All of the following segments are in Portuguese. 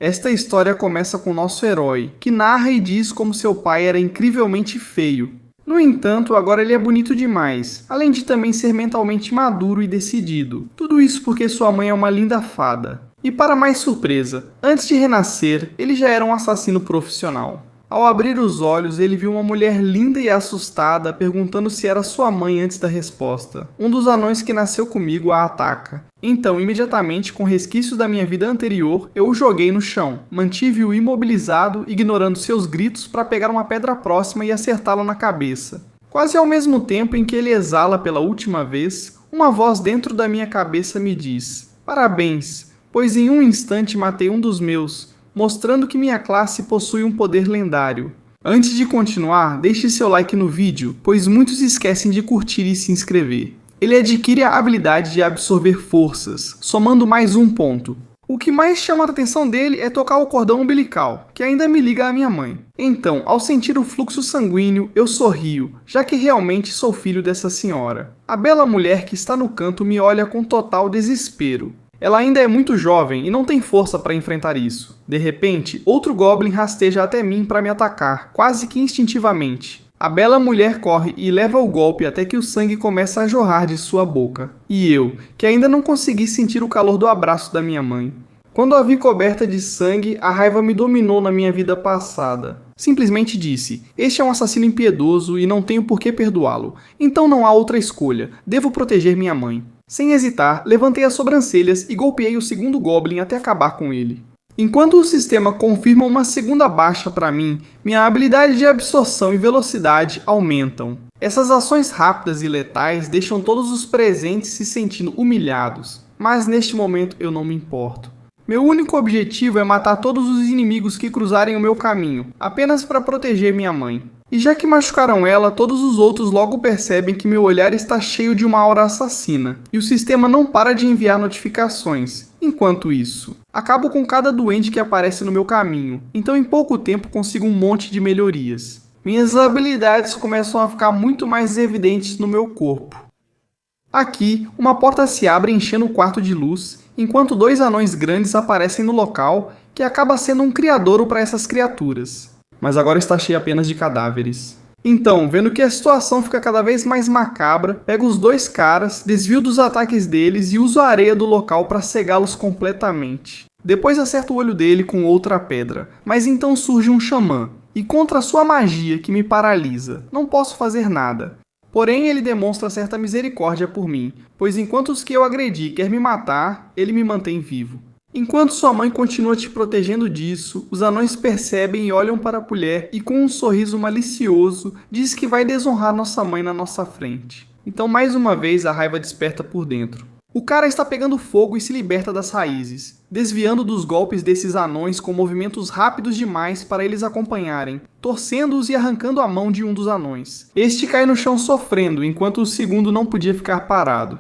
Esta história começa com nosso herói, que narra e diz como seu pai era incrivelmente feio. No entanto, agora ele é bonito demais, além de também ser mentalmente maduro e decidido. Tudo isso porque sua mãe é uma linda fada. E para mais surpresa, antes de renascer, ele já era um assassino profissional. Ao abrir os olhos, ele viu uma mulher linda e assustada perguntando se era sua mãe antes da resposta. Um dos anões que nasceu comigo a ataca. Então, imediatamente, com resquícios da minha vida anterior, eu o joguei no chão. Mantive-o imobilizado, ignorando seus gritos para pegar uma pedra próxima e acertá-lo na cabeça. Quase ao mesmo tempo em que ele exala pela última vez, uma voz dentro da minha cabeça me diz: "Parabéns, pois em um instante matei um dos meus, mostrando que minha classe possui um poder lendário." Antes de continuar, deixe seu like no vídeo, pois muitos esquecem de curtir e se inscrever. Ele adquire a habilidade de absorver forças, somando mais um ponto. O que mais chama a atenção dele é tocar o cordão umbilical, que ainda me liga à minha mãe. Então, ao sentir o fluxo sanguíneo, eu sorrio, já que realmente sou filho dessa senhora. A bela mulher que está no canto me olha com total desespero. Ela ainda é muito jovem e não tem força para enfrentar isso. De repente, outro Goblin rasteja até mim para me atacar, quase que instintivamente. A bela mulher corre e leva o golpe até que o sangue começa a jorrar de sua boca. E eu, que ainda não consegui sentir o calor do abraço da minha mãe. Quando a vi coberta de sangue, a raiva me dominou na minha vida passada. Simplesmente disse: "Este é um assassino impiedoso e não tenho por que perdoá-lo. Então não há outra escolha. Devo proteger minha mãe." Sem hesitar, levantei as sobrancelhas e golpeei o segundo Goblin até acabar com ele. Enquanto o sistema confirma uma segunda baixa para mim, minha habilidade de absorção e velocidade aumentam. Essas ações rápidas e letais deixam todos os presentes se sentindo humilhados, mas neste momento eu não me importo. Meu único objetivo é matar todos os inimigos que cruzarem o meu caminho, apenas para proteger minha mãe. E já que machucaram ela, todos os outros logo percebem que meu olhar está cheio de uma aura assassina, e o sistema não para de enviar notificações. Enquanto isso, acabo com cada doente que aparece no meu caminho, então em pouco tempo consigo um monte de melhorias. Minhas habilidades começam a ficar muito mais evidentes no meu corpo. Aqui, uma porta se abre enchendo o quarto de luz, enquanto dois anões grandes aparecem no local, que acaba sendo um criadouro para essas criaturas. Mas agora está cheio apenas de cadáveres. Então, vendo que a situação fica cada vez mais macabra, pego os dois caras, desvio dos ataques deles e uso a areia do local para cegá-los completamente. Depois acerto o olho dele com outra pedra, mas então surge um xamã, e contra sua magia que me paralisa, não posso fazer nada. Porém, ele demonstra certa misericórdia por mim, pois enquanto os que eu agredi quer me matar, ele me mantém vivo. Enquanto sua mãe continua te protegendo disso, os anões percebem e olham para a mulher e com um sorriso malicioso diz que vai desonrar nossa mãe na nossa frente. Então mais uma vez a raiva desperta por dentro. O cara está pegando fogo e se liberta das raízes, desviando dos golpes desses anões com movimentos rápidos demais para eles acompanharem, torcendo-os e arrancando a mão de um dos anões. Este cai no chão sofrendo, enquanto o segundo não podia ficar parado.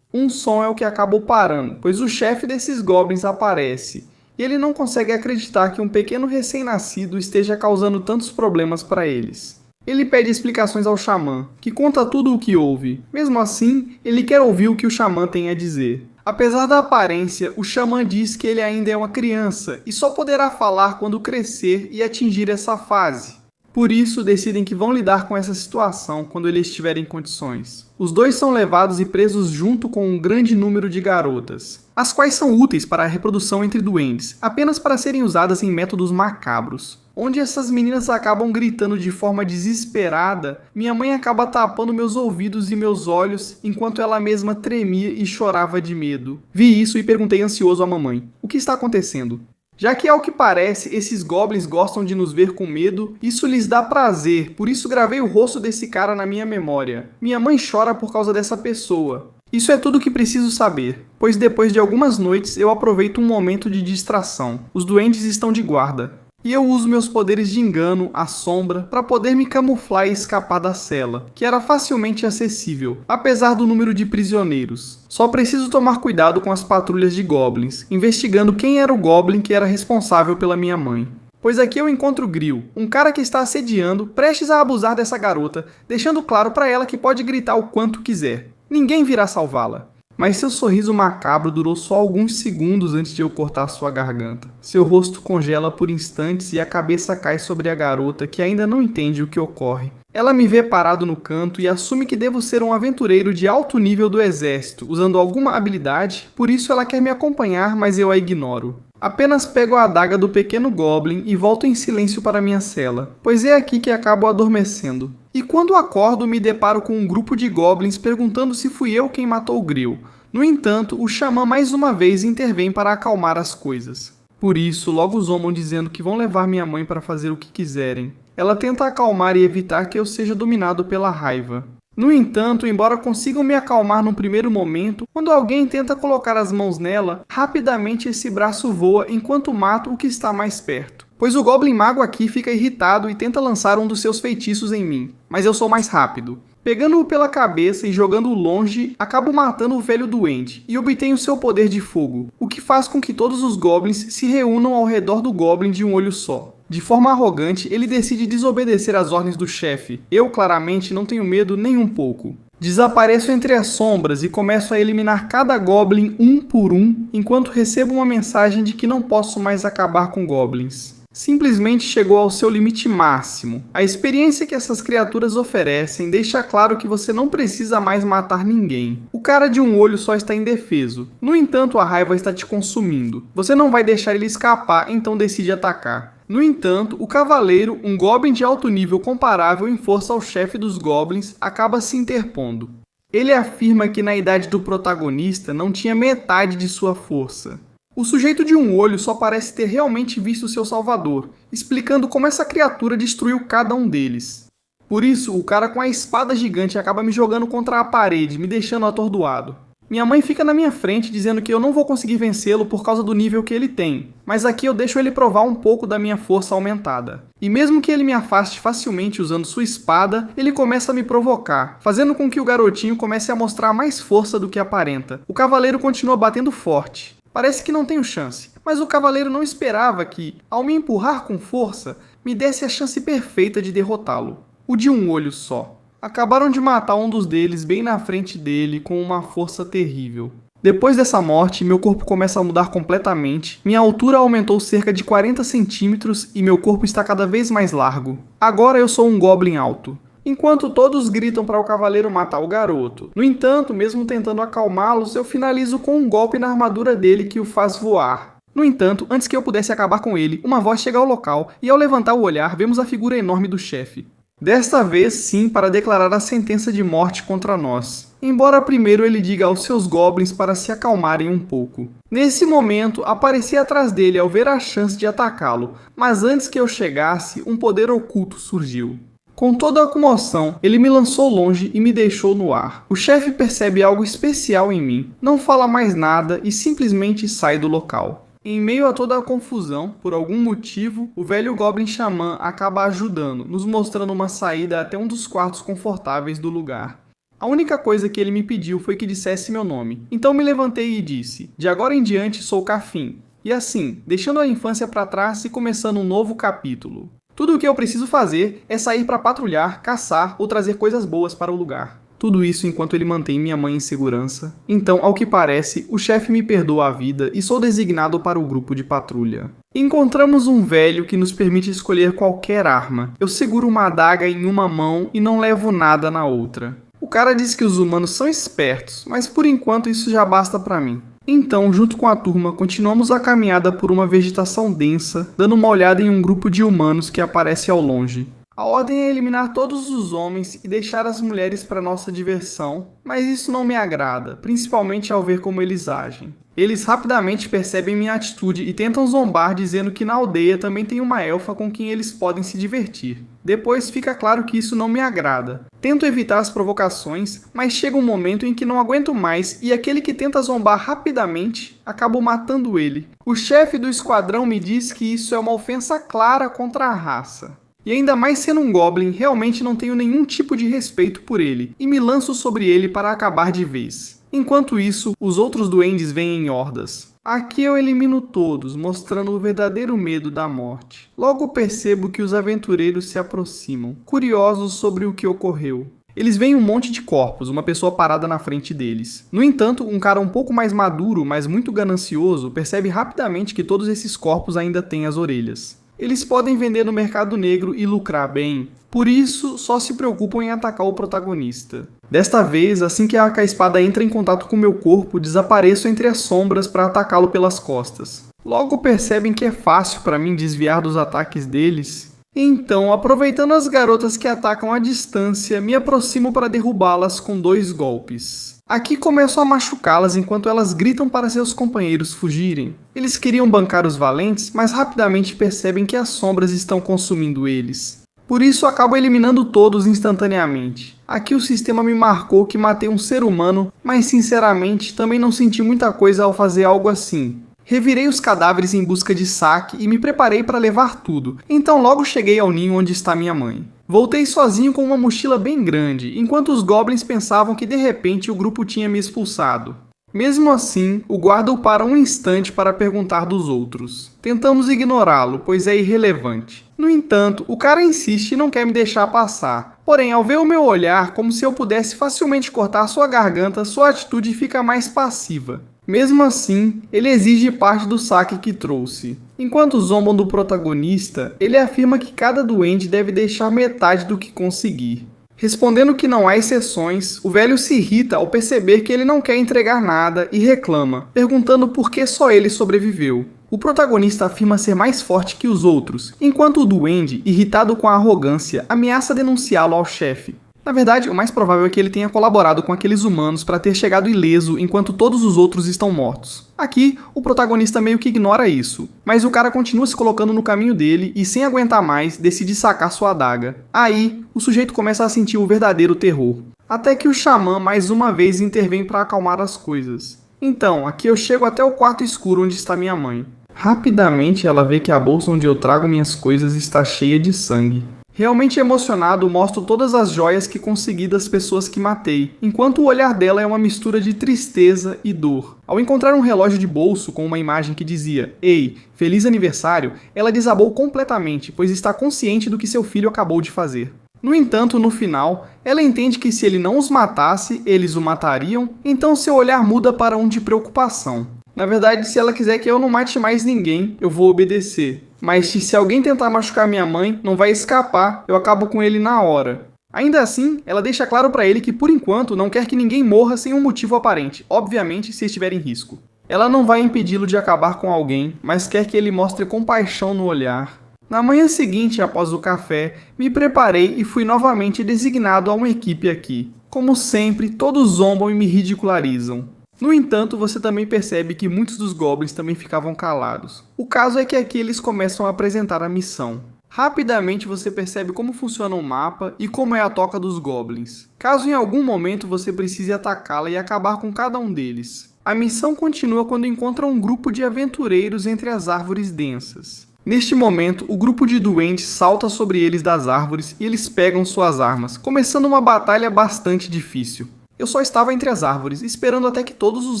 Um som é o que acabou parando, pois o chefe desses goblins aparece, e ele não consegue acreditar que um pequeno recém-nascido esteja causando tantos problemas para eles. Ele pede explicações ao xamã, que conta tudo o que houve. Mesmo assim, ele quer ouvir o que o xamã tem a dizer. Apesar da aparência, o xamã diz que ele ainda é uma criança e só poderá falar quando crescer e atingir essa fase. Por isso, decidem que vão lidar com essa situação quando ele estiver em condições. Os dois são levados e presos junto com um grande número de garotas, as quais são úteis para a reprodução entre duendes, apenas para serem usadas em métodos macabros. Onde essas meninas acabam gritando de forma desesperada, minha mãe acaba tapando meus ouvidos e meus olhos, enquanto ela mesma tremia e chorava de medo. Vi isso e perguntei ansioso à mamãe: "O que está acontecendo?" Já que, ao que parece, esses goblins gostam de nos ver com medo, isso lhes dá prazer, por isso gravei o rosto desse cara na minha memória. Minha mãe chora por causa dessa pessoa. Isso é tudo o que preciso saber, pois depois de algumas noites eu aproveito um momento de distração. Os duendes estão de guarda. E eu uso meus poderes de engano, a sombra, para poder me camuflar e escapar da cela, que era facilmente acessível, apesar do número de prisioneiros. Só preciso tomar cuidado com as patrulhas de goblins, investigando quem era o goblin que era responsável pela minha mãe. Pois aqui eu encontro Grill, um cara que está assediando, prestes a abusar dessa garota, deixando claro para ela que pode gritar o quanto quiser. Ninguém virá salvá-la. mas seu sorriso macabro durou só alguns segundos antes de eu cortar sua garganta. Seu rosto congela por instantes e a cabeça cai sobre a garota, que ainda não entende o que ocorre. Ela me vê parado no canto e assume que devo ser um aventureiro de alto nível do exército, usando alguma habilidade, por isso ela quer me acompanhar, mas eu a ignoro. Apenas pego a adaga do pequeno Goblin e volto em silêncio para minha cela, pois é aqui que acabo adormecendo. E quando acordo, me deparo com um grupo de Goblins perguntando se fui eu quem matou o Grill. No entanto, o xamã mais uma vez intervém para acalmar as coisas. Por isso, logo zombam dizendo que vão levar minha mãe para fazer o que quiserem. Ela tenta acalmar e evitar que eu seja dominado pela raiva. No entanto, embora consigam me acalmar num primeiro momento, quando alguém tenta colocar as mãos nela, rapidamente esse braço voa enquanto mato o que está mais perto. Pois o Goblin Mago aqui fica irritado e tenta lançar um dos seus feitiços em mim, mas eu sou mais rápido. Pegando-o pela cabeça e jogando-o longe, acabo matando o velho duende e obtenho seu poder de fogo, o que faz com que todos os Goblins se reúnam ao redor do Goblin de um olho só. De forma arrogante, ele decide desobedecer às ordens do chefe. Eu, claramente, não tenho medo nem um pouco. Desapareço entre as sombras e começo a eliminar cada Goblin um por um, enquanto recebo uma mensagem de que não posso mais acabar com Goblins. Simplesmente chegou ao seu limite máximo. A experiência que essas criaturas oferecem deixa claro que você não precisa mais matar ninguém. O cara de um olho só está indefeso. No entanto, a raiva está te consumindo. Você não vai deixar ele escapar, então decide atacar. No entanto, o Cavaleiro, um Goblin de alto nível comparável em força ao chefe dos Goblins, acaba se interpondo. Ele afirma que na idade do protagonista não tinha metade de sua força. O sujeito de um olho só parece ter realmente visto seu salvador, explicando como essa criatura destruiu cada um deles. Por isso, o cara com a espada gigante acaba me jogando contra a parede, me deixando atordoado. Minha mãe fica na minha frente dizendo que eu não vou conseguir vencê-lo por causa do nível que ele tem, mas aqui eu deixo ele provar um pouco da minha força aumentada. E mesmo que ele me afaste facilmente usando sua espada, ele começa a me provocar, fazendo com que o garotinho comece a mostrar mais força do que aparenta. O cavaleiro continua batendo forte. Parece que não tenho chance, mas o cavaleiro não esperava que, ao me empurrar com força, me desse a chance perfeita de derrotá-lo. O de um olho só. Acabaram de matar um dos deles bem na frente dele com uma força terrível. Depois dessa morte, meu corpo começa a mudar completamente, minha altura aumentou cerca de 40 centímetros e meu corpo está cada vez mais largo. Agora eu sou um Goblin alto. Enquanto todos gritam para o cavaleiro matar o garoto. No entanto, mesmo tentando acalmá-los, eu finalizo com um golpe na armadura dele que o faz voar. No entanto, antes que eu pudesse acabar com ele, uma voz chega ao local e ao levantar o olhar, vemos a figura enorme do chefe. Desta vez, sim, para declarar a sentença de morte contra nós. Embora primeiro ele diga aos seus goblins para se acalmarem um pouco. Nesse momento, apareci atrás dele ao ver a chance de atacá-lo, mas antes que eu chegasse, um poder oculto surgiu. Com toda a comoção, ele me lançou longe e me deixou no ar. O chefe percebe algo especial em mim, não fala mais nada e simplesmente sai do local. Em meio a toda a confusão, por algum motivo, o velho Goblin Xamã acaba ajudando, nos mostrando uma saída até um dos quartos confortáveis do lugar. A única coisa que ele me pediu foi que dissesse meu nome, então me levantei e disse: de agora em diante sou Cafim. E assim, deixando a infância para trás e começando um novo capítulo. Tudo o que eu preciso fazer é sair para patrulhar, caçar ou trazer coisas boas para o lugar. Tudo isso enquanto ele mantém minha mãe em segurança. Então, ao que parece, o chefe me perdoa a vida e sou designado para o grupo de patrulha. Encontramos um velho que nos permite escolher qualquer arma. Eu seguro uma adaga em uma mão e não levo nada na outra. O cara diz que os humanos são espertos, mas por enquanto isso já basta para mim. Então, junto com a turma, continuamos a caminhada por uma vegetação densa, dando uma olhada em um grupo de humanos que aparece ao longe. A ordem é eliminar todos os homens e deixar as mulheres para nossa diversão, mas isso não me agrada, principalmente ao ver como eles agem. Eles rapidamente percebem minha atitude e tentam zombar dizendo que na aldeia também tem uma elfa com quem eles podem se divertir. Depois fica claro que isso não me agrada. Tento evitar as provocações, mas chega um momento em que não aguento mais e aquele que tenta zombar rapidamente, acabo matando ele. O chefe do esquadrão me diz que isso é uma ofensa clara contra a raça. E ainda mais sendo um Goblin, realmente não tenho nenhum tipo de respeito por ele, e me lanço sobre ele para acabar de vez. Enquanto isso, os outros duendes vêm em hordas. Aqui eu elimino todos, mostrando o verdadeiro medo da morte. Logo percebo que os aventureiros se aproximam, curiosos sobre o que ocorreu. Eles veem um monte de corpos, uma pessoa parada na frente deles. No entanto, um cara um pouco mais maduro, mas muito ganancioso, percebe rapidamente que todos esses corpos ainda têm as orelhas. Eles podem vender no mercado negro e lucrar bem, por isso só se preocupam em atacar o protagonista. Desta vez, assim que a espada entra em contato com meu corpo, desapareço entre as sombras para atacá-lo pelas costas. Logo percebem que é fácil para mim desviar dos ataques deles. Então, aproveitando as garotas que atacam à distância, me aproximo para derrubá-las com 2 golpes. Aqui começo a machucá-las enquanto elas gritam para seus companheiros fugirem. Eles queriam bancar os valentes, mas rapidamente percebem que as sombras estão consumindo eles. Por isso acabo eliminando todos instantaneamente. Aqui o sistema me marcou que matei um ser humano, mas sinceramente também não senti muita coisa ao fazer algo assim. Revirei os cadáveres em busca de saque e me preparei para levar tudo, então logo cheguei ao ninho onde está minha mãe. Voltei sozinho com uma mochila bem grande, enquanto os goblins pensavam que de repente o grupo tinha me expulsado. Mesmo assim, o guarda o para um instante para perguntar dos outros. Tentamos ignorá-lo, pois é irrelevante. No entanto, o cara insiste e não quer me deixar passar. Porém, ao ver o meu olhar, como se eu pudesse facilmente cortar sua garganta, sua atitude fica mais passiva. Mesmo assim, ele exige parte do saque que trouxe. Enquanto zombam do protagonista, ele afirma que cada duende deve deixar metade do que conseguir. Respondendo que não há exceções, o velho se irrita ao perceber que ele não quer entregar nada e reclama, perguntando por que só ele sobreviveu. O protagonista afirma ser mais forte que os outros, enquanto o duende, irritado com a arrogância, ameaça denunciá-lo ao chefe. Na verdade, o mais provável é que ele tenha colaborado com aqueles humanos para ter chegado ileso enquanto todos os outros estão mortos. Aqui, o protagonista meio que ignora isso, mas o cara continua se colocando no caminho dele e, sem aguentar mais, decide sacar sua adaga. Aí, o sujeito começa a sentir o verdadeiro terror. Até que o xamã mais uma vez intervém para acalmar as coisas. Então, aqui eu chego até o quarto escuro onde está minha mãe. Rapidamente ela vê que a bolsa onde eu trago minhas coisas está cheia de sangue. Realmente emocionado, mostro todas as joias que consegui das pessoas que matei, enquanto o olhar dela é uma mistura de tristeza e dor. Ao encontrar um relógio de bolso com uma imagem que dizia "Ei, feliz aniversário", ela desabou completamente, pois está consciente do que seu filho acabou de fazer. No entanto, no final, ela entende que se ele não os matasse, eles o matariam, então seu olhar muda para um de preocupação. Na verdade, se ela quiser que eu não mate mais ninguém, eu vou obedecer. Mas se alguém tentar machucar minha mãe, não vai escapar, eu acabo com ele na hora. Ainda assim, ela deixa claro pra ele que por enquanto não quer que ninguém morra sem um motivo aparente, obviamente se estiver em risco. Ela não vai impedi-lo de acabar com alguém, mas quer que ele mostre compaixão no olhar. Na manhã seguinte, após o café, me preparei e fui novamente designado a uma equipe aqui. Como sempre, todos zombam e me ridicularizam. No entanto, você também percebe que muitos dos goblins também ficavam calados. O caso é que aqui eles começam a apresentar a missão. Rapidamente você percebe como funciona o mapa e como é a toca dos goblins. Caso em algum momento você precise atacá-la e acabar com cada um deles. A missão continua quando encontra um grupo de aventureiros entre as árvores densas. Neste momento, o grupo de duendes salta sobre eles das árvores e eles pegam suas armas, começando uma batalha bastante difícil. Eu só estava entre as árvores, esperando até que todos os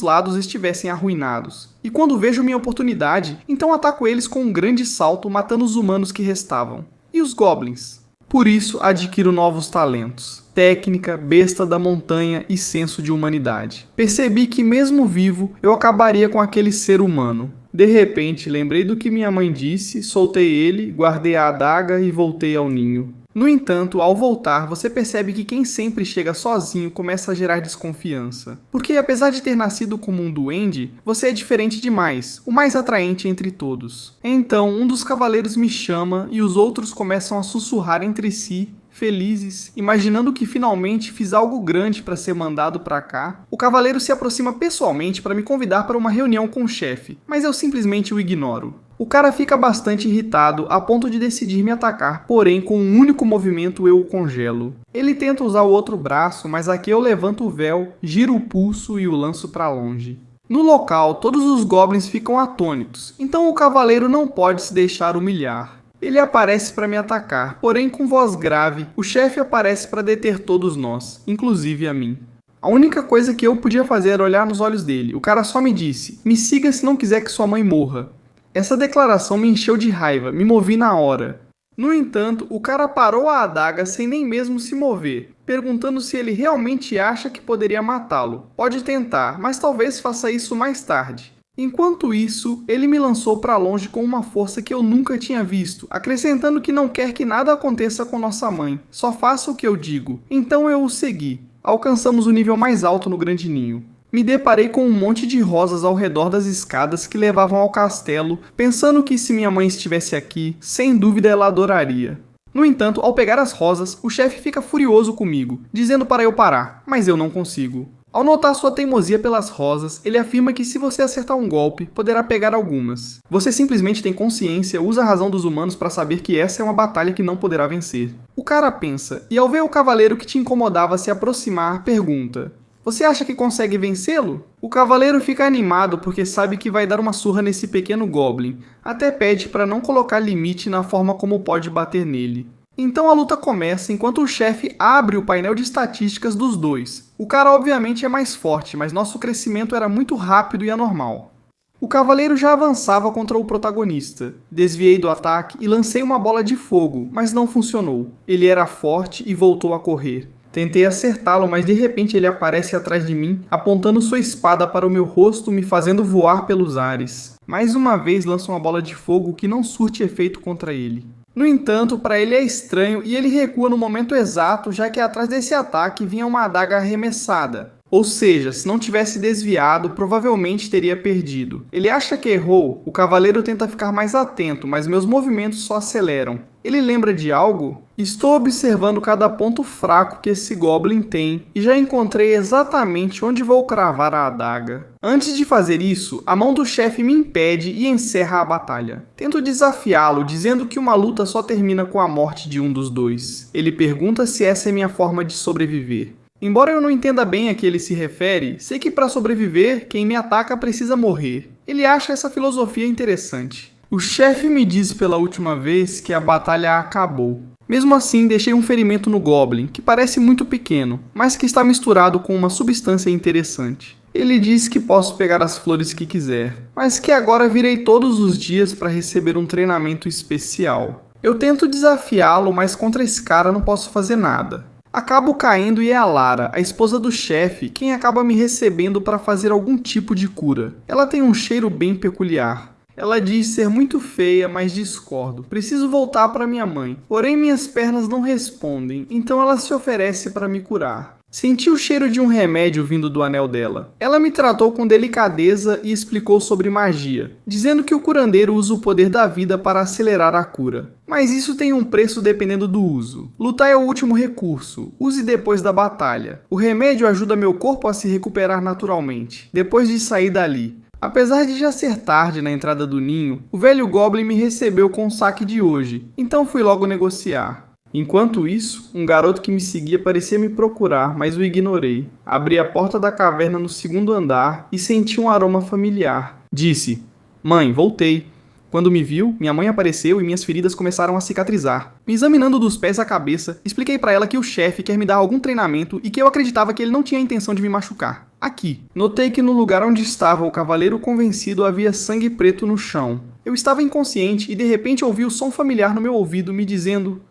lados estivessem arruinados. E quando vejo minha oportunidade, então ataco eles com um grande salto, matando os humanos que restavam. E os goblins? Por isso, adquiro novos talentos. Técnica, besta da montanha e senso de humanidade. Percebi que mesmo vivo, eu acabaria com aquele ser humano. De repente, lembrei do que minha mãe disse, soltei ele, guardei a adaga e voltei ao ninho. No entanto, ao voltar, você percebe que quem sempre chega sozinho começa a gerar desconfiança. Porque apesar de ter nascido como um duende, você é diferente demais, o mais atraente entre todos. Então, um dos cavaleiros me chama e os outros começam a sussurrar entre si, felizes, imaginando que finalmente fiz algo grande para ser mandado para cá. O cavaleiro se aproxima pessoalmente para me convidar para uma reunião com o chefe, mas eu simplesmente o ignoro. O cara fica bastante irritado a ponto de decidir me atacar, porém com um único movimento eu o congelo. Ele tenta usar o outro braço, mas aqui eu levanto o véu, giro o pulso e o lanço para longe. No local, todos os goblins ficam atônitos, então o cavaleiro não pode se deixar humilhar. Ele aparece para me atacar, porém com voz grave, o chefe aparece para deter todos nós, inclusive a mim. A única coisa que eu podia fazer era olhar nos olhos dele. O cara só me disse: "Me siga se não quiser que sua mãe morra." Essa declaração me encheu de raiva, me movi na hora. No entanto, o cara parou a adaga sem nem mesmo se mover. perguntando se ele realmente acha que poderia matá-lo. Pode tentar, mas talvez faça isso mais tarde. Enquanto isso, ele me lançou para longe com uma força que eu nunca tinha visto, acrescentando que não quer que nada aconteça com nossa mãe, só faça o que eu digo. Então eu o segui. Alcançamos o nível mais alto no grande ninho. Me deparei com um monte de rosas ao redor das escadas que levavam ao castelo, pensando que se minha mãe estivesse aqui, sem dúvida ela adoraria. No entanto, ao pegar as rosas, o chefe fica furioso comigo, dizendo para eu parar, mas eu não consigo. Ao notar sua teimosia pelas rosas, ele afirma que se você acertar um golpe, poderá pegar algumas. Você simplesmente tem consciência, usa a razão dos humanos para saber que essa é uma batalha que não poderá vencer. O cara pensa, e ao ver o cavaleiro que te incomodava se aproximar, pergunta: você acha que consegue vencê-lo? O cavaleiro fica animado porque sabe que vai dar uma surra nesse pequeno goblin, até pede para não colocar limite na forma como pode bater nele. Então a luta começa enquanto o chefe abre o painel de estatísticas dos dois. O cara obviamente é mais forte, mas nosso crescimento era muito rápido e anormal. O cavaleiro já avançava contra o protagonista. Desviei do ataque e lancei uma bola de fogo, mas não funcionou. Ele era forte e voltou a correr. Tentei acertá-lo, mas de repente ele aparece atrás de mim, apontando sua espada para o meu rosto, me fazendo voar pelos ares. Mais uma vez lanço uma bola de fogo que não surte efeito contra ele. No entanto, para ele é estranho e ele recua no momento exato, já que atrás desse ataque vinha uma adaga arremessada. Ou seja, se não tivesse desviado, provavelmente teria perdido. Ele acha que errou, o cavaleiro tenta ficar mais atento, mas meus movimentos só aceleram. Ele lembra de algo? Estou observando cada ponto fraco que esse goblin tem e já encontrei exatamente onde vou cravar a adaga. Antes de fazer isso, a mão do chefe me impede e encerra a batalha. Tento desafiá-lo, dizendo que uma luta só termina com a morte de um dos dois. Ele pergunta se essa é minha forma de sobreviver. Embora eu não entenda bem a que ele se refere, sei que para sobreviver, quem me ataca precisa morrer. Ele acha essa filosofia interessante. O chefe me disse pela última vez que a batalha acabou. Mesmo assim, deixei um ferimento no Goblin, que parece muito pequeno, mas que está misturado com uma substância interessante. Ele diz que posso pegar as flores que quiser, mas que agora virei todos os dias para receber um treinamento especial. Eu tento desafiá-lo, mas contra esse cara não posso fazer nada. Acabo caindo e é a Lara, a esposa do chefe, quem acaba me recebendo para fazer algum tipo de cura. Ela tem um cheiro bem peculiar. Ela diz ser muito feia, mas discordo. Preciso voltar para minha mãe. Porém, minhas pernas não respondem, então ela se oferece para me curar. Senti o cheiro de um remédio vindo do anel dela. Ela me tratou com delicadeza e explicou sobre magia, dizendo que o curandeiro usa o poder da vida para acelerar a cura. Mas isso tem um preço dependendo do uso. Lutar é o último recurso. Use depois da batalha. O remédio ajuda meu corpo a se recuperar naturalmente, depois de sair dali. Apesar de já ser tarde na entrada do ninho, o velho Goblin me recebeu com o saque de hoje, então fui logo negociar. Enquanto isso, um garoto que me seguia parecia me procurar, mas o ignorei. Abri a porta da caverna no segundo andar e senti um aroma familiar. Disse: "Mãe, voltei." Quando me viu, minha mãe apareceu e minhas feridas começaram a cicatrizar. Me examinando dos pés à cabeça, expliquei para ela que o chefe quer me dar algum treinamento e que eu acreditava que ele não tinha a intenção de me machucar. Aqui. Notei que no lugar onde estava o cavaleiro convencido havia sangue preto no chão. Eu estava inconsciente e de repente ouvi o som familiar no meu ouvido me dizendo: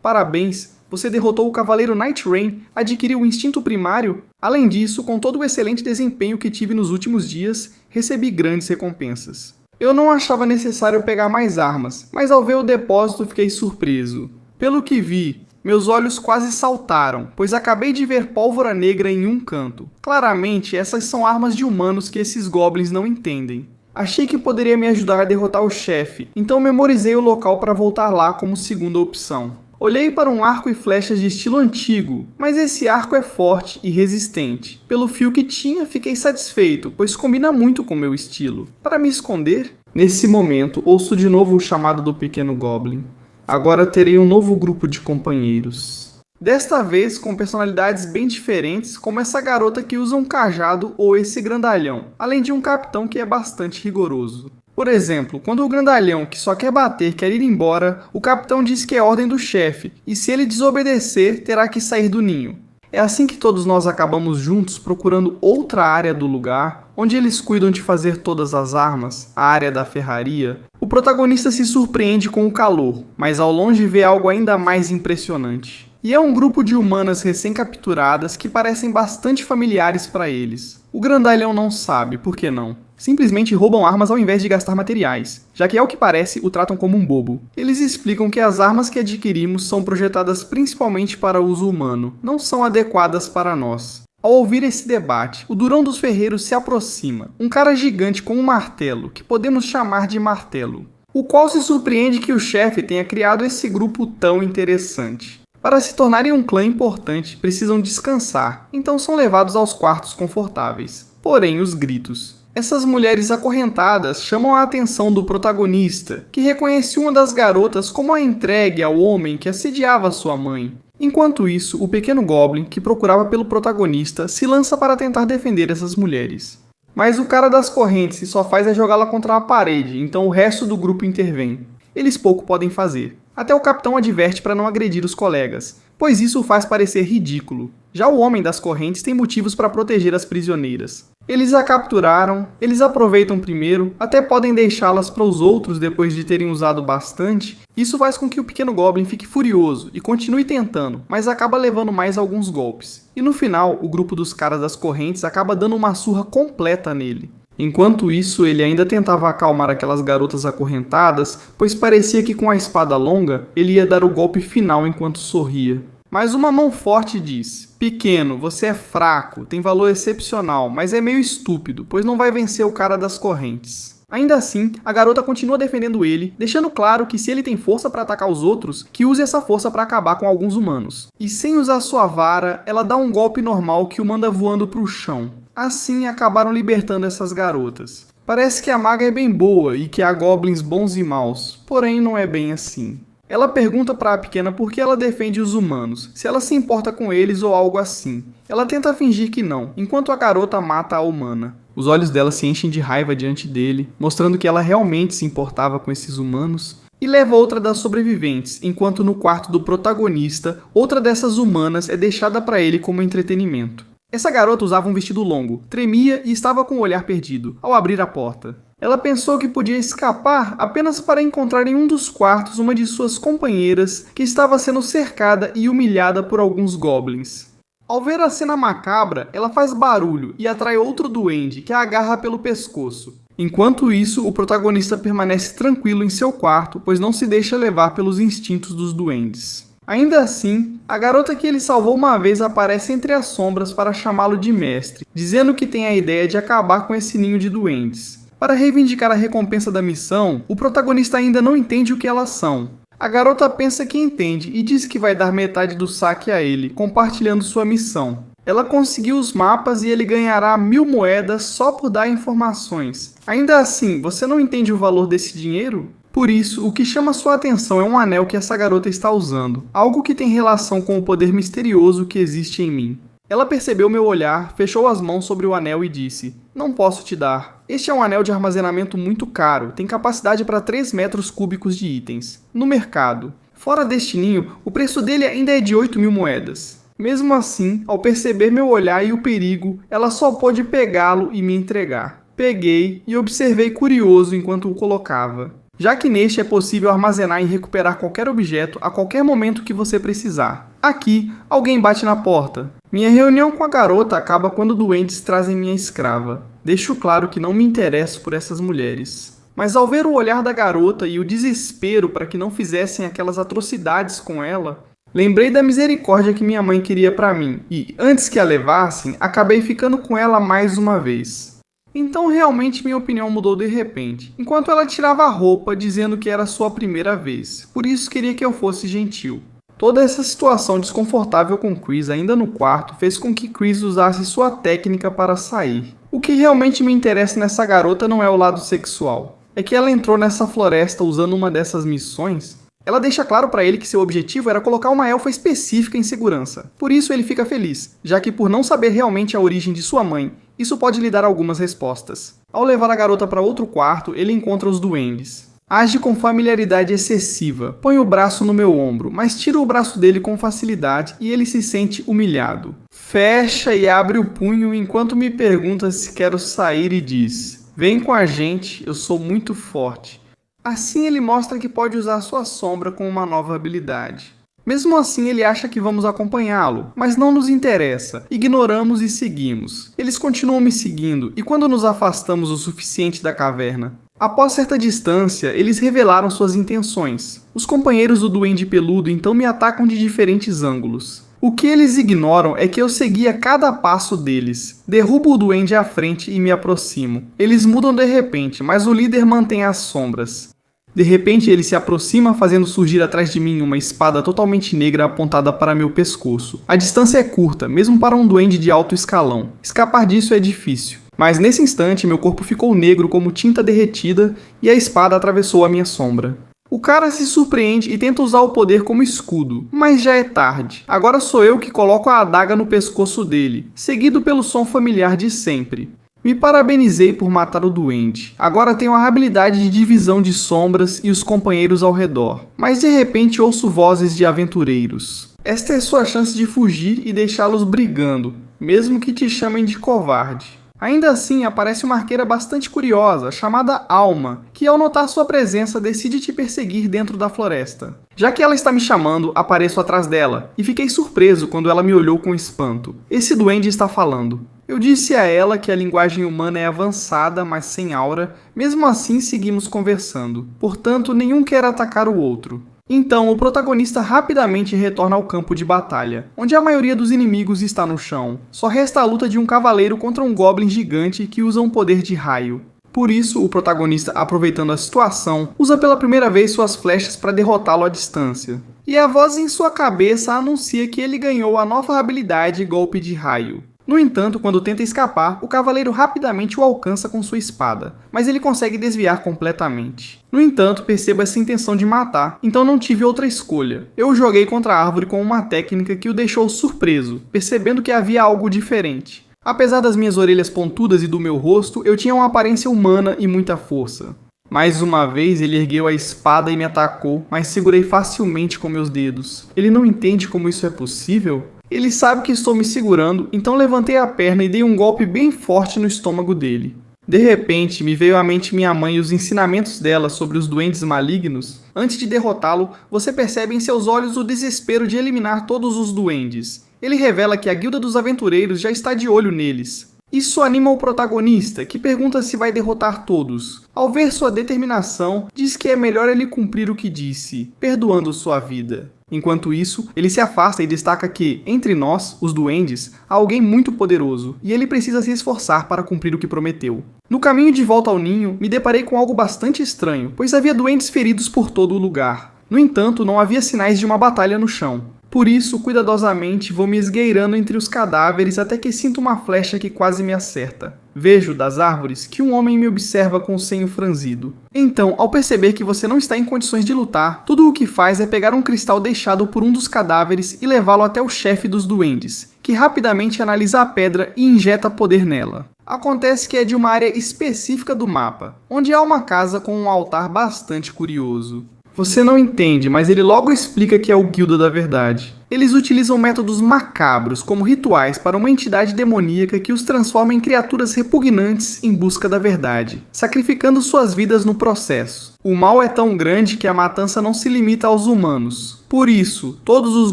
"Parabéns, você derrotou o cavaleiro Night Rain, adquiriu o instinto primário. Além disso, com todo o excelente desempenho que tive nos últimos dias, recebi grandes recompensas." Eu não achava necessário pegar mais armas, mas ao ver o depósito fiquei surpreso. Pelo que vi, meus olhos quase saltaram, pois acabei de ver pólvora negra em um canto. Claramente, essas são armas de humanos que esses goblins não entendem. Achei que poderia me ajudar a derrotar o chefe, então memorizei o local para voltar lá como segunda opção. Olhei para um arco e flechas de estilo antigo, mas esse arco é forte e resistente. Pelo fio que tinha, fiquei satisfeito, pois combina muito com meu estilo. Para me esconder? Nesse momento, ouço de novo o chamado do pequeno Goblin. Agora terei um novo grupo de companheiros. Desta vez com personalidades bem diferentes, como essa garota que usa um cajado ou esse grandalhão, além de um capitão que é bastante rigoroso. Por exemplo, quando o grandalhão que só quer bater quer ir embora, o capitão diz que é ordem do chefe, e se ele desobedecer, terá que sair do ninho. É assim que todos nós acabamos juntos procurando outra área do lugar, onde eles cuidam de fazer todas as armas, a área da ferraria. O protagonista se surpreende com o calor, mas ao longe vê algo ainda mais impressionante. E é um grupo de humanas recém-capturadas que parecem bastante familiares para eles. O grandalhão não sabe, por que não? Simplesmente roubam armas ao invés de gastar materiais, já que ao que parece o tratam como um bobo. Eles explicam que as armas que adquirimos são projetadas principalmente para uso humano, não são adequadas para nós. Ao ouvir esse debate, o Durão dos Ferreiros se aproxima, um cara gigante com um martelo, que podemos chamar de martelo, o qual se surpreende que o chefe tenha criado esse grupo tão interessante. Para se tornarem um clã importante, precisam descansar, então são levados aos quartos confortáveis. Porém, os gritos. Essas mulheres acorrentadas chamam a atenção do protagonista, que reconhece uma das garotas como a entregue ao homem que assediava sua mãe. Enquanto isso, o pequeno Goblin, que procurava pelo protagonista, se lança para tentar defender essas mulheres. Mas o cara das correntes só faz é jogá-la contra a parede, então o resto do grupo intervém. Eles pouco podem fazer. Até o capitão adverte para não agredir os colegas, pois isso o faz parecer ridículo. Já o homem das correntes tem motivos para proteger as prisioneiras. Eles a capturaram, eles aproveitam primeiro, até podem deixá-las para os outros depois de terem usado bastante. Isso faz com que o pequeno Goblin fique furioso e continue tentando, mas acaba levando mais alguns golpes. E no final, o grupo dos caras das correntes acaba dando uma surra completa nele. Enquanto isso, ele ainda tentava acalmar aquelas garotas acorrentadas, pois parecia que com a espada longa, ele ia dar o golpe final enquanto sorria. Mas uma mão forte diz: pequeno, você é fraco, tem valor excepcional, mas é meio estúpido, pois não vai vencer o cara das correntes. Ainda assim, a garota continua defendendo ele, deixando claro que se ele tem força para atacar os outros, que use essa força para acabar com alguns humanos. E sem usar sua vara, ela dá um golpe normal que o manda voando para o chão. Assim, acabaram libertando essas garotas. Parece que a maga é bem boa e que há goblins bons e maus, porém não é bem assim. Ela pergunta para a pequena por que ela defende os humanos, se ela se importa com eles ou algo assim. Ela tenta fingir que não, enquanto a garota mata a humana. Os olhos dela se enchem de raiva diante dele, mostrando que ela realmente se importava com esses humanos. E leva outra das sobreviventes, enquanto no quarto do protagonista, outra dessas humanas é deixada para ele como entretenimento. Essa garota usava um vestido longo, tremia e estava com o olhar perdido, ao abrir a porta. Ela pensou que podia escapar apenas para encontrar em um dos quartos uma de suas companheiras que estava sendo cercada e humilhada por alguns goblins. Ao ver a cena macabra, ela faz barulho e atrai outro duende que a agarra pelo pescoço. Enquanto isso, o protagonista permanece tranquilo em seu quarto, pois não se deixa levar pelos instintos dos duendes. Ainda assim, a garota que ele salvou uma vez aparece entre as sombras para chamá-lo de mestre, dizendo que tem a ideia de acabar com esse ninho de duendes. Para reivindicar a recompensa da missão, o protagonista ainda não entende o que elas são. A garota pensa que entende e diz que vai dar metade do saque a ele, compartilhando sua missão. Ela conseguiu os mapas e ele ganhará 1000 moedas só por dar informações. Ainda assim, você não entende o valor desse dinheiro? Por isso, o que chama sua atenção é um anel que essa garota está usando, algo que tem relação com o poder misterioso que existe em mim. Ela percebeu meu olhar, fechou as mãos sobre o anel e disse: não posso te dar. Este é um anel de armazenamento muito caro, tem capacidade para 3 metros cúbicos de itens, no mercado. Fora deste ninho, o preço dele ainda é de 8.000 moedas. Mesmo assim, ao perceber meu olhar e o perigo, ela só pôde pegá-lo e me entregar. Peguei e observei curioso enquanto o colocava, já que neste é possível armazenar e recuperar qualquer objeto a qualquer momento que você precisar. Aqui, alguém bate na porta. Minha reunião com a garota acaba quando duendes trazem minha escrava. Deixo claro que não me interesso por essas mulheres. Mas ao ver o olhar da garota e o desespero para que não fizessem aquelas atrocidades com ela, lembrei da misericórdia que minha mãe queria para mim e, antes que a levassem, acabei ficando com ela mais uma vez. Então realmente minha opinião mudou de repente, enquanto ela tirava a roupa dizendo que era sua primeira vez, por isso queria que eu fosse gentil. Toda essa situação desconfortável com Chris ainda no quarto fez com que Chris usasse sua técnica para sair. O que realmente me interessa nessa garota não é o lado sexual, é que ela entrou nessa floresta usando uma dessas missões. Ela deixa claro para ele que seu objetivo era colocar uma elfa específica em segurança. Por isso ele fica feliz, já que por não saber realmente a origem de sua mãe, isso pode lhe dar algumas respostas. Ao levar a garota para outro quarto, ele encontra os duendes. Age com familiaridade excessiva, põe o braço no meu ombro, mas tira o braço dele com facilidade e ele se sente humilhado. Fecha e abre o punho enquanto me pergunta se quero sair e diz: vem com a gente, eu sou muito forte. Assim ele mostra que pode usar sua sombra com uma nova habilidade. Mesmo assim, ele acha que vamos acompanhá-lo, mas não nos interessa. Ignoramos e seguimos. Eles continuam me seguindo, e quando nos afastamos o suficiente da caverna? Após certa distância, eles revelaram suas intenções. Os companheiros do Duende Peludo então me atacam de diferentes ângulos. O que eles ignoram é que eu seguia cada passo deles. Derrubo o duende à frente e me aproximo. Eles mudam de repente, mas o líder mantém as sombras. De repente ele se aproxima, fazendo surgir atrás de mim uma espada totalmente negra apontada para meu pescoço. A distância é curta, mesmo para um duende de alto escalão. Escapar disso é difícil. Mas nesse instante meu corpo ficou negro como tinta derretida e a espada atravessou a minha sombra. O cara se surpreende e tenta usar o poder como escudo, mas já é tarde. Agora sou eu que coloco a adaga no pescoço dele, seguido pelo som familiar de sempre. Me parabenizei por matar o duende. Agora tenho a habilidade de divisão de sombras e os companheiros ao redor. Mas de repente ouço vozes de aventureiros. Esta é sua chance de fugir e deixá-los brigando, mesmo que te chamem de covarde. Ainda assim, aparece uma arqueira bastante curiosa, chamada Alma, que ao notar sua presença decide te perseguir dentro da floresta. Já que ela está me chamando, apareço atrás dela, e fiquei surpreso quando ela me olhou com espanto. Esse duende está falando. Eu disse a ela que a linguagem humana é avançada, mas sem aura, mesmo assim seguimos conversando. Portanto, nenhum quer atacar o outro. Então, o protagonista rapidamente retorna ao campo de batalha, onde a maioria dos inimigos está no chão. Só resta a luta de um cavaleiro contra um goblin gigante que usa um poder de raio. Por isso, o protagonista, aproveitando a situação, usa pela primeira vez suas flechas para derrotá-lo à distância. E a voz em sua cabeça anuncia que ele ganhou a nova habilidade Golpe de Raio. No entanto, quando tenta escapar, o cavaleiro rapidamente o alcança com sua espada, mas ele consegue desviar completamente. No entanto, percebo essa intenção de matar, então não tive outra escolha. Eu o joguei contra a árvore com uma técnica que o deixou surpreso, percebendo que havia algo diferente. Apesar das minhas orelhas pontudas e do meu rosto, eu tinha uma aparência humana e muita força. Mais uma vez, ele ergueu a espada e me atacou, mas segurei facilmente com meus dedos. Ele não entende como isso é possível? Ele sabe que estou me segurando, então levantei a perna e dei um golpe bem forte no estômago dele. De repente, me veio à mente minha mãe e os ensinamentos dela sobre os duendes malignos. Antes de derrotá-lo, você percebe em seus olhos o desespero de eliminar todos os duendes. Ele revela que a Guilda dos Aventureiros já está de olho neles. Isso anima o protagonista, que pergunta se vai derrotar todos. Ao ver sua determinação, diz que é melhor ele cumprir o que disse, perdoando sua vida. Enquanto isso, ele se afasta e destaca que, entre nós, os duendes, há alguém muito poderoso, e ele precisa se esforçar para cumprir o que prometeu. No caminho de volta ao ninho, me deparei com algo bastante estranho, pois havia duendes feridos por todo o lugar. No entanto, não havia sinais de uma batalha no chão. Por isso, cuidadosamente, vou me esgueirando entre os cadáveres até que sinto uma flecha que quase me acerta. Vejo, das árvores, que um homem me observa com o senho franzido. Então, ao perceber que você não está em condições de lutar, tudo o que faz é pegar um cristal deixado por um dos cadáveres e levá-lo até o chefe dos duendes, que rapidamente analisa a pedra e injeta poder nela. Acontece que é de uma área específica do mapa, onde há uma casa com um altar bastante curioso. Você não entende, mas ele logo explica que é o Guilda da Verdade. Eles utilizam métodos macabros como rituais para uma entidade demoníaca que os transforma em criaturas repugnantes em busca da verdade, sacrificando suas vidas no processo. O mal é tão grande que a matança não se limita aos humanos. Por isso, todos os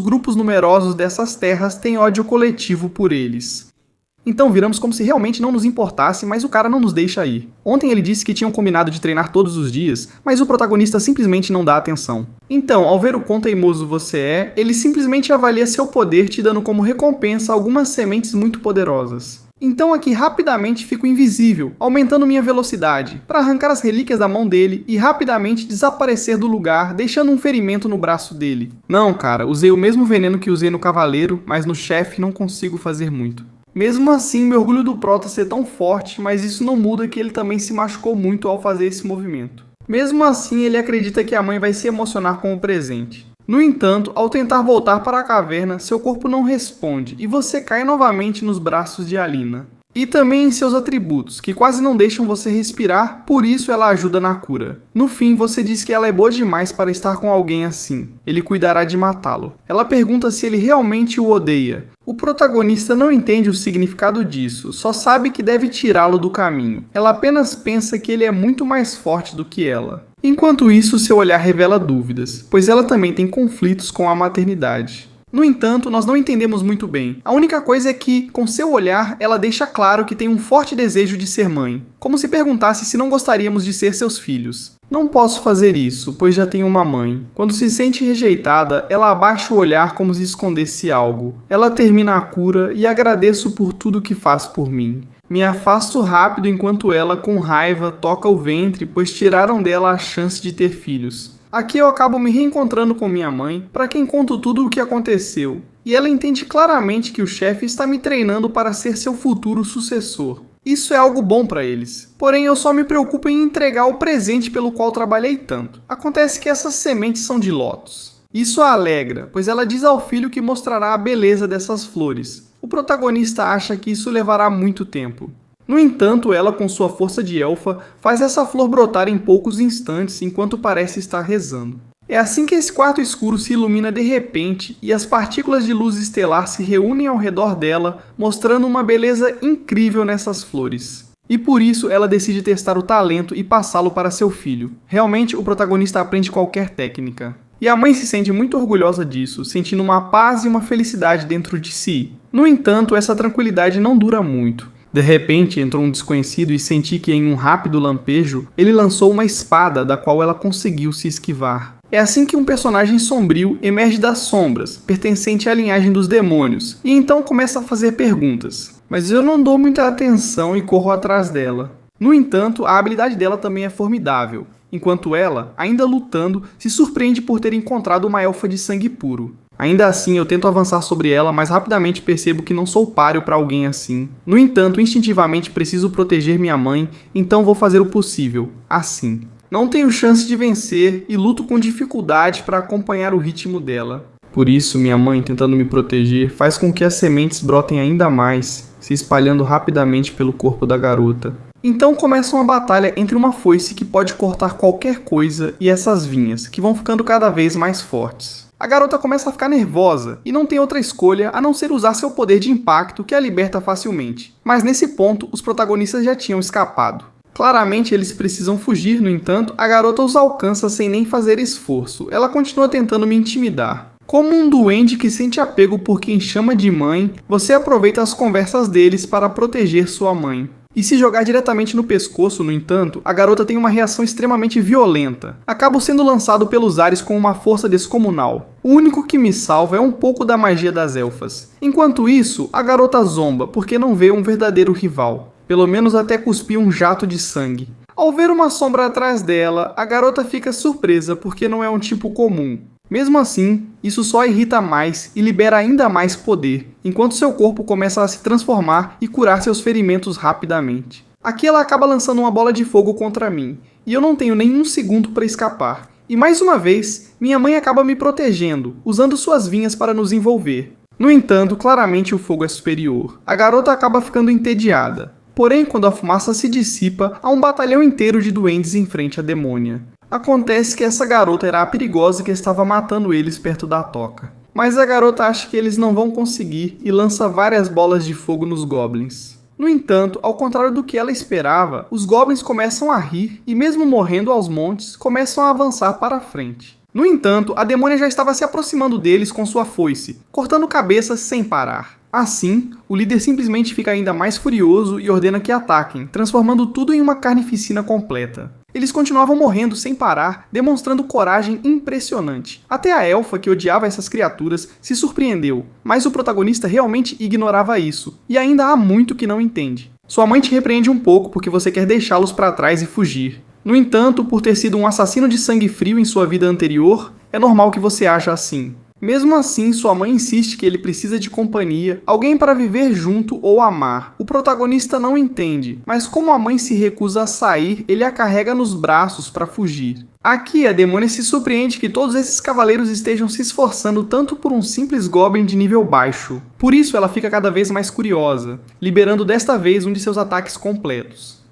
grupos numerosos dessas terras têm ódio coletivo por eles. Então viramos como se realmente não nos importasse, mas o cara não nos deixa ir. Ontem ele disse que tinham combinado de treinar todos os dias, mas o protagonista simplesmente não dá atenção. Então, ao ver o quão teimoso você é, ele simplesmente avalia seu poder te dando como recompensa algumas sementes muito poderosas. Então aqui rapidamente fico invisível, aumentando minha velocidade, para arrancar as relíquias da mão dele e rapidamente desaparecer do lugar, deixando um ferimento no braço dele. Não, cara, usei o mesmo veneno que usei no cavaleiro, mas no chefe não consigo fazer muito. Mesmo assim, meu orgulho do Prota ser tão forte, mas isso não muda que ele também se machucou muito ao fazer esse movimento. Mesmo assim, ele acredita que a mãe vai se emocionar com o presente. No entanto, ao tentar voltar para a caverna, seu corpo não responde e você cai novamente nos braços de Alina. E também em seus atributos, que quase não deixam você respirar, por isso ela ajuda na cura. No fim, você diz que ela é boa demais para estar com alguém assim. Ele cuidará de matá-lo. Ela pergunta se ele realmente o odeia. O protagonista não entende o significado disso, só sabe que deve tirá-lo do caminho. Ela apenas pensa que ele é muito mais forte do que ela. Enquanto isso, seu olhar revela dúvidas, pois ela também tem conflitos com a maternidade. No entanto, nós não entendemos muito bem. A única coisa é que, com seu olhar, ela deixa claro que tem um forte desejo de ser mãe, como se perguntasse se não gostaríamos de ser seus filhos. Não posso fazer isso, pois já tenho uma mãe. Quando se sente rejeitada, ela abaixa o olhar como se escondesse algo. Ela termina a cura e agradeço por tudo que faz por mim. Me afasto rápido enquanto ela, com raiva, toca o ventre, pois tiraram dela a chance de ter filhos. Aqui eu acabo me reencontrando com minha mãe, para quem conto tudo o que aconteceu. E ela entende claramente que o chefe está me treinando para ser seu futuro sucessor. Isso é algo bom para eles. Porém, eu só me preocupo em entregar o presente pelo qual trabalhei tanto. Acontece que essas sementes são de lótus. Isso a alegra, pois ela diz ao filho que mostrará a beleza dessas flores. O protagonista acha que isso levará muito tempo. No entanto, ela, com sua força de elfa, faz essa flor brotar em poucos instantes enquanto parece estar rezando. É assim que esse quarto escuro se ilumina de repente e as partículas de luz estelar se reúnem ao redor dela, mostrando uma beleza incrível nessas flores. E por isso ela decide testar o talento e passá-lo para seu filho. Realmente, o protagonista aprende qualquer técnica. E a mãe se sente muito orgulhosa disso, sentindo uma paz e uma felicidade dentro de si. No entanto, essa tranquilidade não dura muito. De repente, entrou um desconhecido e senti que em um rápido lampejo, ele lançou uma espada da qual ela conseguiu se esquivar. É assim que um personagem sombrio emerge das sombras, pertencente à linhagem dos demônios, e então começa a fazer perguntas. Mas eu não dou muita atenção e corro atrás dela. No entanto, a habilidade dela também é formidável, enquanto ela, ainda lutando, se surpreende por ter encontrado uma elfa de sangue puro. Ainda assim, eu tento avançar sobre ela, mas rapidamente percebo que não sou páreo para alguém assim. No entanto, instintivamente preciso proteger minha mãe, então vou fazer o possível, assim. Não tenho chance de vencer e luto com dificuldade para acompanhar o ritmo dela. Por isso, minha mãe, tentando me proteger, faz com que as sementes brotem ainda mais, se espalhando rapidamente pelo corpo da garota. Então começa uma batalha entre uma foice que pode cortar qualquer coisa e essas vinhas, que vão ficando cada vez mais fortes. A garota começa a ficar nervosa e não tem outra escolha a não ser usar seu poder de impacto que a liberta facilmente. Mas nesse ponto, os protagonistas já tinham escapado. Claramente eles precisam fugir, no entanto, a garota os alcança sem nem fazer esforço. Ela continua tentando me intimidar. Como um duende que sente apego por quem chama de mãe, você aproveita as conversas deles para proteger sua mãe. E se jogar diretamente no pescoço, no entanto, a garota tem uma reação extremamente violenta. Acabo sendo lançado pelos ares com uma força descomunal. O único que me salva é um pouco da magia das elfas. Enquanto isso, a garota zomba porque não vê um verdadeiro rival. Pelo menos até cuspir um jato de sangue. Ao ver uma sombra atrás dela, a garota fica surpresa porque não é um tipo comum. Mesmo assim, isso só irrita mais e libera ainda mais poder, enquanto seu corpo começa a se transformar e curar seus ferimentos rapidamente. Aqui ela acaba lançando uma bola de fogo contra mim, e eu não tenho nenhum segundo para escapar. E mais uma vez, minha mãe acaba me protegendo, usando suas vinhas para nos envolver. No entanto, claramente o fogo é superior. A garota acaba ficando entediada. Porém, quando a fumaça se dissipa, há um batalhão inteiro de duendes em frente à demônia. Acontece que essa garota era a perigosa que estava matando eles perto da toca. Mas a garota acha que eles não vão conseguir e lança várias bolas de fogo nos goblins. No entanto, ao contrário do que ela esperava, os goblins começam a rir e mesmo morrendo aos montes, começam a avançar para a frente. No entanto, a demônia já estava se aproximando deles com sua foice, cortando cabeças sem parar. Assim, o líder simplesmente fica ainda mais furioso e ordena que ataquem, transformando tudo em uma carnificina completa. Eles continuavam morrendo sem parar, demonstrando coragem impressionante. Até a elfa, que odiava essas criaturas, se surpreendeu, mas o protagonista realmente ignorava isso, e ainda há muito que não entende. Sua mãe te repreende um pouco porque você quer deixá-los para trás e fugir. No entanto, por ter sido um assassino de sangue frio em sua vida anterior, é normal que você aja assim. Mesmo assim, sua mãe insiste que ele precisa de companhia, alguém para viver junto ou amar. O protagonista não entende, mas como a mãe se recusa a sair, ele a carrega nos braços para fugir. Aqui, a demônia se surpreende que todos esses cavaleiros estejam se esforçando tanto por um simples goblin de nível baixo. Por isso, ela fica cada vez mais curiosa, liberando desta vez um de seus ataques completos.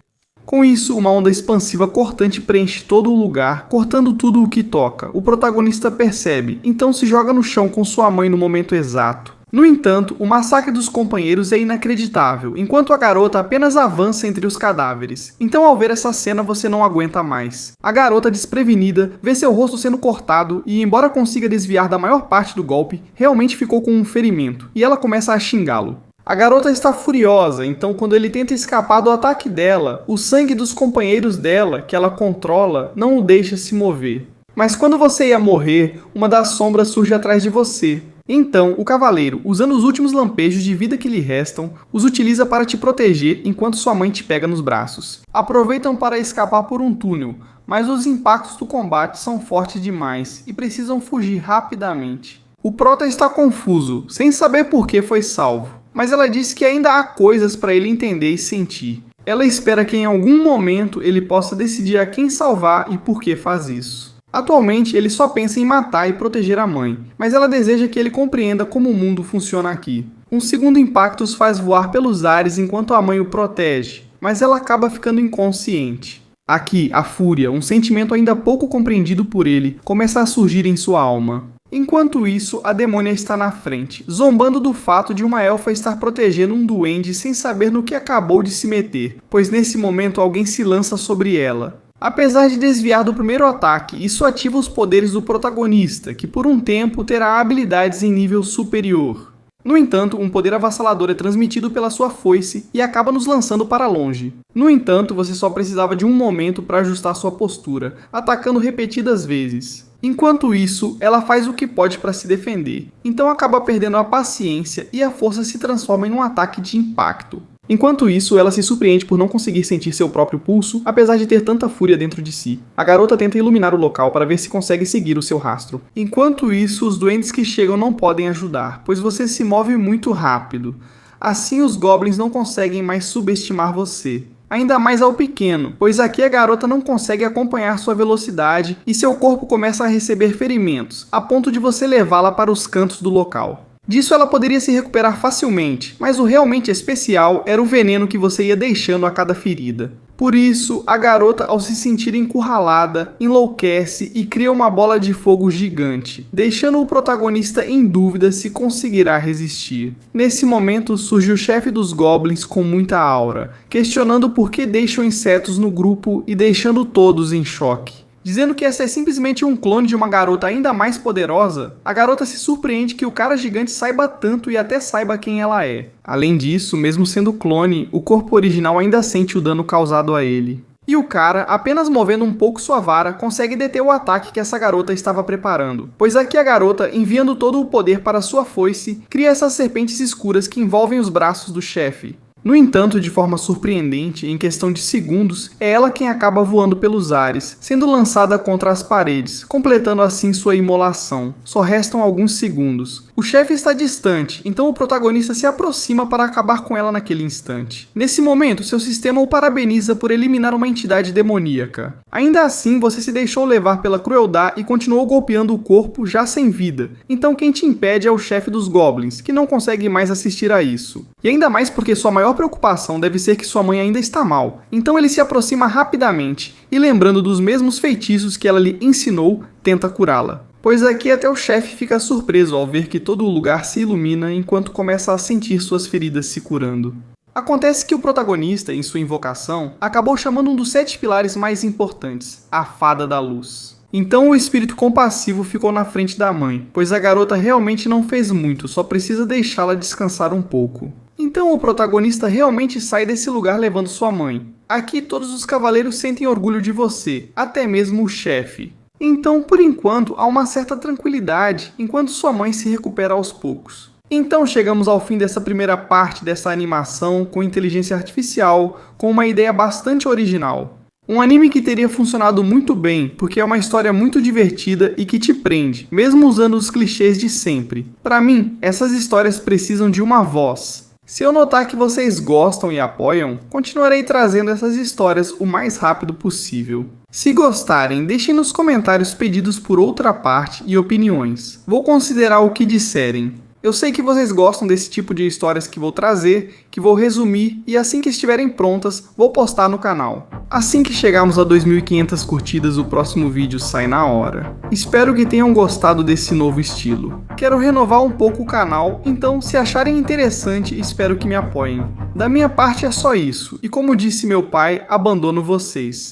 Com isso, uma onda expansiva cortante preenche todo o lugar, cortando tudo o que toca. O protagonista percebe, então se joga no chão com sua mãe no momento exato. No entanto, o massacre dos companheiros é inacreditável, enquanto a garota apenas avança entre os cadáveres. Então, ao ver essa cena, você não aguenta mais. A garota, desprevenida, vê seu rosto sendo cortado e, embora consiga desviar da maior parte do golpe, realmente ficou com um ferimento, e ela começa a xingá-lo. A garota está furiosa, então quando ele tenta escapar do ataque dela, o sangue dos companheiros dela, que ela controla, não o deixa se mover. Mas quando você ia morrer, uma das sombras surge atrás de você. Então, o cavaleiro, usando os últimos lampejos de vida que lhe restam, os utiliza para te proteger enquanto sua mãe te pega nos braços. Aproveitam para escapar por um túnel, mas os impactos do combate são fortes demais e precisam fugir rapidamente. O prota está confuso, sem saber por que foi salvo, mas ela diz que ainda há coisas para ele entender e sentir. Ela espera que em algum momento ele possa decidir a quem salvar e por que faz isso. Atualmente, ele só pensa em matar e proteger a mãe, mas ela deseja que ele compreenda como o mundo funciona aqui. Um segundo impacto os faz voar pelos ares enquanto a mãe o protege, mas ela acaba ficando inconsciente. Aqui, a fúria, um sentimento ainda pouco compreendido por ele, começa a surgir em sua alma. Enquanto isso, a demônia está na frente, zombando do fato de uma elfa estar protegendo um duende sem saber no que acabou de se meter, pois nesse momento alguém se lança sobre ela. Apesar de desviar do primeiro ataque, isso ativa os poderes do protagonista, que por um tempo terá habilidades em nível superior. No entanto, um poder avassalador é transmitido pela sua foice e acaba nos lançando para longe. No entanto, você só precisava de um momento para ajustar sua postura, atacando repetidas vezes. Enquanto isso, ela faz o que pode para se defender, então acaba perdendo a paciência e a força se transforma em um ataque de impacto. Enquanto isso, ela se surpreende por não conseguir sentir seu próprio pulso, apesar de ter tanta fúria dentro de si. A garota tenta iluminar o local para ver se consegue seguir o seu rastro. Enquanto isso, os duendes que chegam não podem ajudar, pois você se move muito rápido. Assim, os goblins não conseguem mais subestimar você. Ainda mais ao pequeno, pois aqui a garota não consegue acompanhar sua velocidade e seu corpo começa a receber ferimentos, a ponto de você levá-la para os cantos do local. Disso ela poderia se recuperar facilmente, mas o realmente especial era o veneno que você ia deixando a cada ferida. Por isso, a garota, ao se sentir encurralada, enlouquece e cria uma bola de fogo gigante, deixando o protagonista em dúvida se conseguirá resistir. Nesse momento, surge o chefe dos goblins com muita aura, questionando por que deixam insetos no grupo e deixando todos em choque. Dizendo que essa é simplesmente um clone de uma garota ainda mais poderosa, a garota se surpreende que o cara gigante saiba tanto e até saiba quem ela é. Além disso, mesmo sendo clone, o corpo original ainda sente o dano causado a ele. E o cara, apenas movendo um pouco sua vara, consegue deter o ataque que essa garota estava preparando. Pois aqui a garota, enviando todo o poder para sua foice, cria essas serpentes escuras que envolvem os braços do chefe. No entanto, de forma surpreendente, em questão de segundos, é ela quem acaba voando pelos ares, sendo lançada contra as paredes, completando assim sua imolação. Só restam alguns segundos. O chefe está distante, então o protagonista se aproxima para acabar com ela naquele instante. Nesse momento, seu sistema o parabeniza por eliminar uma entidade demoníaca. Ainda assim, você se deixou levar pela crueldade e continuou golpeando o corpo já sem vida. Então quem te impede é o chefe dos goblins, que não consegue mais assistir a isso. E ainda mais porque sua maior preocupação deve ser que sua mãe ainda está mal. Então ele se aproxima rapidamente e, lembrando dos mesmos feitiços que ela lhe ensinou, tenta curá-la. Pois aqui até o chefe fica surpreso ao ver que todo o lugar se ilumina enquanto começa a sentir suas feridas se curando. Acontece que o protagonista, em sua invocação, acabou chamando um dos 7 pilares mais importantes, a Fada da Luz. Então o espírito compassivo ficou na frente da mãe, pois a garota realmente não fez muito, só precisa deixá-la descansar um pouco. Então o protagonista realmente sai desse lugar levando sua mãe. Aqui todos os cavaleiros sentem orgulho de você, até mesmo o chefe. Então, por enquanto, há uma certa tranquilidade enquanto sua mãe se recupera aos poucos. Então chegamos ao fim dessa primeira parte dessa animação com inteligência artificial, com uma ideia bastante original. Um anime que teria funcionado muito bem, porque é uma história muito divertida e que te prende, mesmo usando os clichês de sempre. Para mim, essas histórias precisam de uma voz. Se eu notar que vocês gostam e apoiam, continuarei trazendo essas histórias o mais rápido possível. Se gostarem, deixem nos comentários pedidos por outra parte e opiniões. Vou considerar o que disserem. Eu sei que vocês gostam desse tipo de histórias que vou trazer, que vou resumir e assim que estiverem prontas, vou postar no canal. Assim que chegarmos a 2.500 curtidas, o próximo vídeo sai na hora. Espero que tenham gostado desse novo estilo. Quero renovar um pouco o canal, então se acharem interessante, espero que me apoiem. Da minha parte é só isso, e como disse meu pai, abandono vocês.